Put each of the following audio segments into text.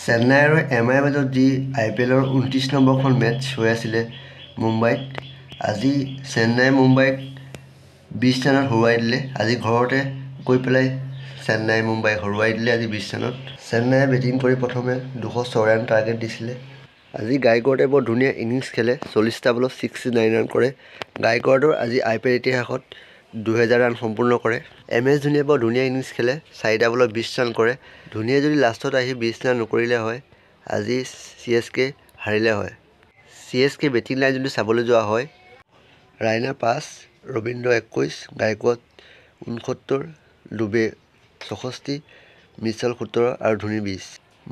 চেন্নাই আৰু MIৰ মাজত যি IPLৰ 29 নম্বৰখন মেটচ হৈ আছিলে মুম্বাইত, আজি চেন্নাই মুম্বাইক 20 ৰানত হৰুৱাই দিলে। আজি ঘৰতে গৈ পেলাই চেন্নাই মুম্বাইক হৰুৱাই দিলে আজি 20 ৰানত। চেন্নাইয়ে বেটিং কৰি প্ৰথমে 206 ৰান টাৰ্গেট দিছিলে। আজি গায়কোৱাৰ্ডে বৰ ধুনীয়া ইনিংছ খেলে, 40টা বলত 69 ৰান কৰে। গায়কোৱাৰ্ডৰ আজি IPL ইতিহাসত 2000 ৰান সম্পূৰ্ণ কৰে। MS ধোনীয়ে বৰ ধুনীয়া ইনিংছ খেলে, 4টা বলত 20 ৰান কৰে। ধোনীয়ে যদি লাষ্টত আহি 20 ৰান নকৰিলে হয়, আজি CSK হাৰিলে হয়। CSK বেটিং লাইন যদি চাবলৈ যোৱা হয়, ৰাইনা 5, ৰবীন্দ্ৰ 21, গায়কোৱাৰ্ড 69, ডুবে 64, মিচেল 17 আৰু ধোনী 20।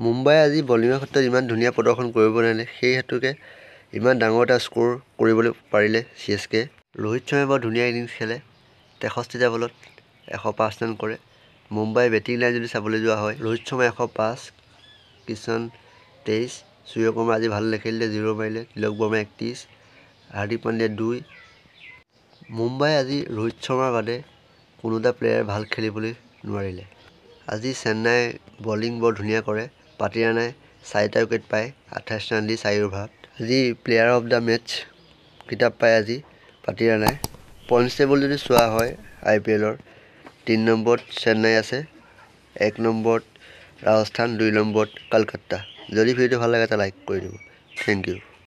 মুম্বাই আজি বলিঙৰ ক্ষেত্ৰত ইমান ধুনীয়া প্ৰদৰ্শন কৰিব নোৱাৰিলে, সেই হেতুকে ইমান ডাঙৰ এটা স্ক'ৰ কৰিবলৈ পাৰিলে CSK। ৰোহিত শৰ্মাই বৰ ধুনীয়া ইনিংছ খেলে, 63টা বলত 105 ৰান কৰে। মুম্বাই বেটিং লাইন যদি চাবলৈ যোৱা হয়, ৰোহিত শৰ্মা 105, কিষণ 23, সূৰ্যকুমাৰ আজি ভাল নেখেলিলে, 0 মাৰিলে, তিলক বৰ্মা 31, হাৰ্দিক পাণ্ডিয়া 2। মুম্বাই আজি ৰোহিত শৰ্মাৰ বাদে কোনো এটা প্লেয়াৰ ভাল খেলিবলৈ নোৱাৰিলে। আজি চেন্নাই বলিং বৰ ধুনীয়া কৰে, পাটিৰানাই 4টা উইকেট পায়, 28 ৰান দি 4 অভাৰত। আজি প্লেয়াৰ অফ দ্য মেটচ কিতাপ পায় আজি পাটিৰানাই। পইণ্টছ টেবুল যদি চোৱা হয় IPLৰ, 3 নম্বৰত চেন্নাই আছে, 1 নম্বৰত ৰাজস্থান, 2 নম্বৰত কলকাতা। যদি ভিডিঅ'টো ভাল লাগে এটা লাইক কৰি দিব। Thank U.